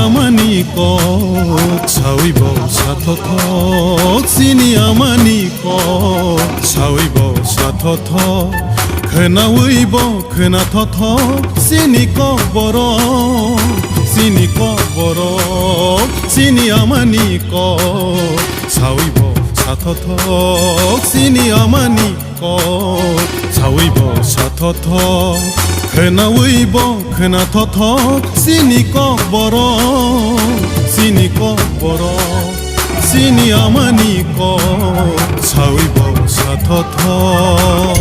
amani ko sawi bo sathothok sini amani ko sawi bo sathothok khnawi bo khnathothok sini ko borok sini amani ko sawi bo sathothok sini amani ko sawi bo sathothok khnawi bo khnathothok sini ko borok sini amani ko sawi bo sathothok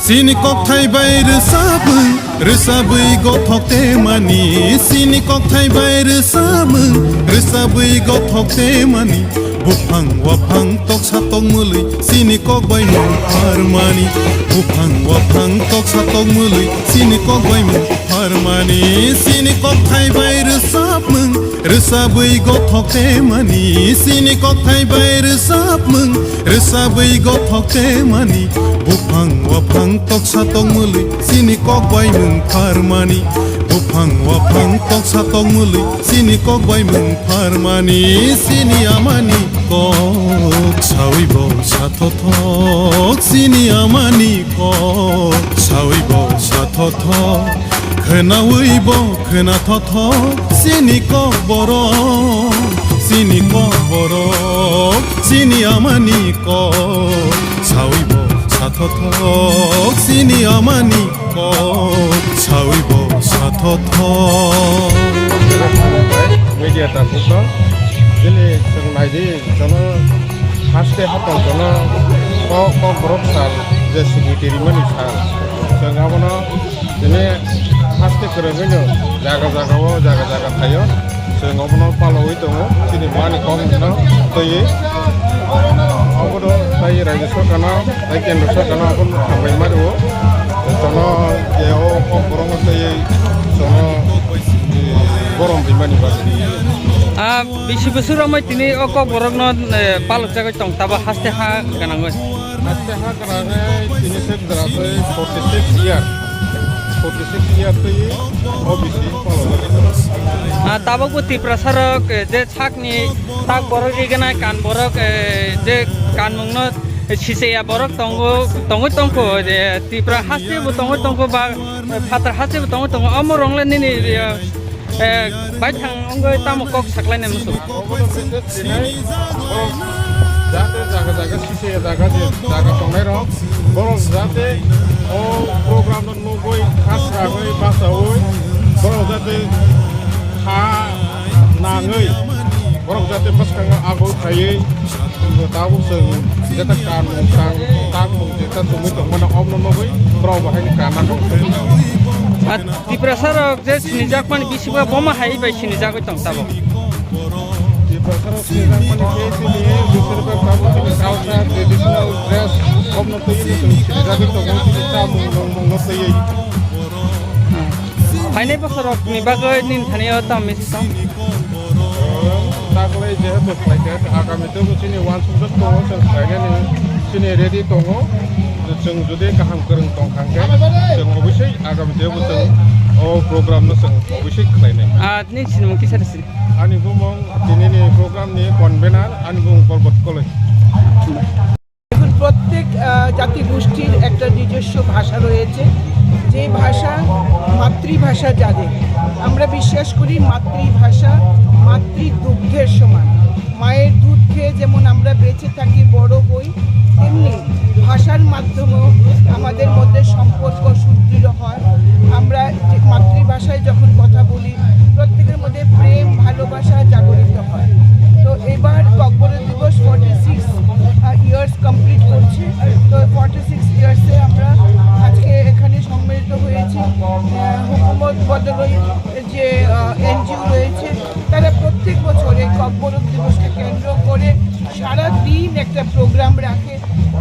Sini kok thai bai resabui go thokte mani Sini kok thai bai resabui go thokte mani Bufang wafang tok satok mului Sini kok bai mong harmani Bufang wafang tok satok mului Sini kok bai mong harmani Sini kok thai bai resabui go thokte mani Sini kok thai bai resabui go thokte mani Bufang wafang tok satok mului Sini kok bai mong harmani Bufang wafang tok satok mului Sini kok bai mong harmani Sini amani kok sawi bo sathothok Sini amani kok sawi bo sathothok khnawi bo khnathothok sini kok borok sini amani kok sawi bo sathothok sini amani kok sawi bo sathothok media ta pukno jeli sengnai di jono haste hatong jono ko borok sal je secretary mani sal sengabono jene haste kerengno jaga thayo sengabono paloi tongo sini mani kong no toye obodo tai raja sokana tai kendro sokana pun sampai maru jono je ko borong toye jono borong bimani basi bisi bosor amai tini oko borok no palok jaga tong taba haste ha ganangoi karena ini saya berasa 46 year tu ye obisi kalau tabak buti prasarok je chakni tak borok rigana kan borok je kan mungno siseya borok tongo je tipra haste bu tongo ba phatar haste bu tongo amorongla nini bai thang ongoi tamokok saklai ne musu jaga sisi jaga tongai ro borong jate o program non mogoi khas ragoi basawoi borong jate kha nangai borong jate paskanga agau thai tabu seng jata kan sang tabu jata tumi tong mana om non mogoi bro bahai kana no di prasarok je sinijak man bisiba boma hai bai sinijak tong tabo Pasar sinang manusia ini beserta kamu ini kawasan tradisional dress kamu nanti ini jadi tongong kita mengerti ini. Hari pasarok ni bagai nin thaniya tam misam. Tak lagi je berpikir agam itu sini one sudah tongong selesai ni sini ready tongong. Jeng jadi kaham kereng tong kangke. Jeng obisai agam itu betul. Oh program nuseng obisai kelainan. Ni sini mungkin saya sini. Ani bumong ini program ni konvenal ani bumong পর্বত কলে এখন প্রত্যেক জাতি গোষ্ঠীর একটা নিজস্ব ভাষা রয়েছে যে ভাষা মাতৃভাষা যাদের আমরা বিশ্বাস করি মাতৃভাষা মাতৃদুগ্ধের সমান মায়ের দুধ খেয়ে যেমন আমরা বেঁচে থাকি বড় হই তেমনি ভাষার মাধ্যমেও আমাদের মধ্যে সম্পর্ক সুদৃঢ় হয় আমরা মাতৃভাষায় যখন কথা বলি প্রত্যেকের মধ্যে প্রেম ভালোবাসা জাগরিত হয় তো এবার ককবরক দিবস 46 ইয়ার্স কমপ্লিট করছে তো 46 ইয়ার্সে আমরা আজকে এখানে সম্মিলিত হয়েছি হুকুমত বদলের যে এনজিও রয়েছে তারা প্রত্যেক বছর এই ককবরক দিবস একটা প্রোগ্রাম রাখে,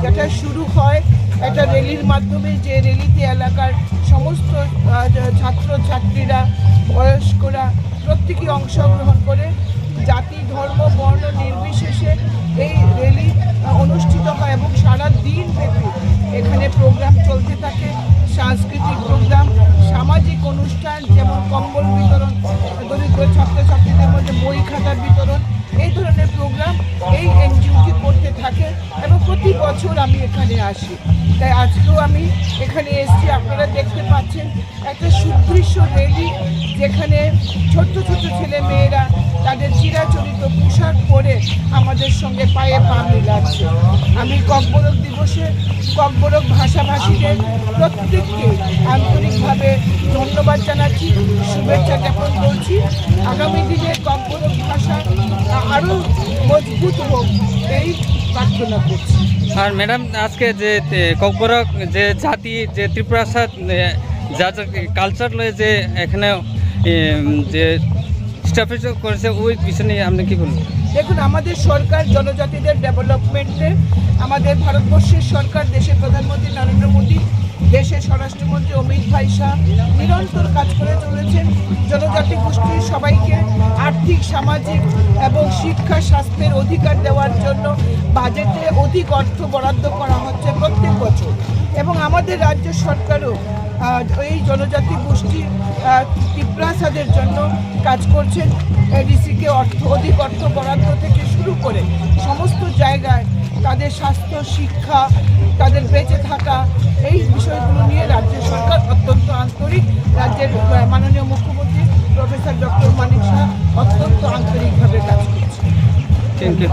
যেটা শুরু হয় একটা র্যালির মাধ্যমে, যে র্যালিতে এলাকার সমস্ত ছাত্রছাত্রীরা, বয়স্করা প্রত্যেকেই অংশগ্রহণ করে। জাতি, ধর্ম, বর্ণ নির্বিশেষে এই র্যালি অনুষ্ঠিত হয় এবং সারা দিন ব্যাপী এখানে প্রোগ্রাম চলতে থাকে। সাংস্কৃতিক প্রোগ্রাম, সামাজিক অনুষ্ঠান, যেমন কম্বল বিতরণ, দরিদ্র ছাত্রছাত্রীদের মধ্যে বই খাতার বিতরণ, এই ধরনের প্রোগ্রাম এই এনজিওটি করতে থাকে এবং প্রতি বছর আমি এখানে আসি। তাই আজকেও আমি এখানে এসেছি। আপনারা দেখতে পাচ্ছেন একটা সুদৃশ্য র্যালি, যেখানে ছোট্ট ছোট্ট ছেলে মেয়েরা তাদের চিরাচরিত পোশাক পরে আমাদের সঙ্গে পায়ে পা মিলাচ্ছে। আমি ককবরক দিবসে ককবরক ভাষাভাষীদের প্রত্যেককে আন্তরিকভাবে ধন্যবাদ জানাচ্ছি, শুভেচ্ছা জ্ঞাপন করছি। আগামী দিনে ককবরক ভাষা আরও মজবুত হোক এই প্রার্থনা করছি। আর ম্যাডাম, আজকে যে ককবরক যে জাতি, যে ত্রিপুরাসাদ যা কালচার লয়ে যে এখানে যে স্টাফেজ করেছে, ওই বিষয় নিয়ে আপনি কি বলবেন? দেখুন, আমাদের সরকার জনজাতিদের ডেভেলপমেন্টে, আমাদের ভারতবর্ষের সরকার, দেশের প্রধানমন্ত্রী নরেন্দ্র মোদী, দেশের স্বরাষ্ট্রমন্ত্রী অমিত ভাই শাহ নিরন্তর কাজ করে চলেছেন। জনজাতি গোষ্ঠীর সবাইকে আর্থিক, সামাজিক এবং শিক্ষা, স্বাস্থ্যের অধিকার দেওয়ার জন্য বাজেটে অধিক অর্থ বরাদ্দ করা হচ্ছে প্রত্যেক বছর। এবং আমাদের রাজ্য সরকারও এই জনজাতি গোষ্ঠী ত্রিপুরাসাদের জন্য কাজ করছেন। এডিসিকে অধিক অর্থ বরাদ্দ থেকে শুরু করে সমস্ত জায়গায় তাদের স্বাস্থ্য, শিক্ষা, তাদের বেঁচে থাকা, এই বিষয়গুলো নিয়ে রাজ্য সরকার অত্যন্ত আন্তরিক। রাজ্যের মাননীয় মুখ্যমন্ত্রী প্রফেসর ডক্টর মানিক শাহ অত্যন্ত আন্তরিকভাবে কাজ করছে। Thank you.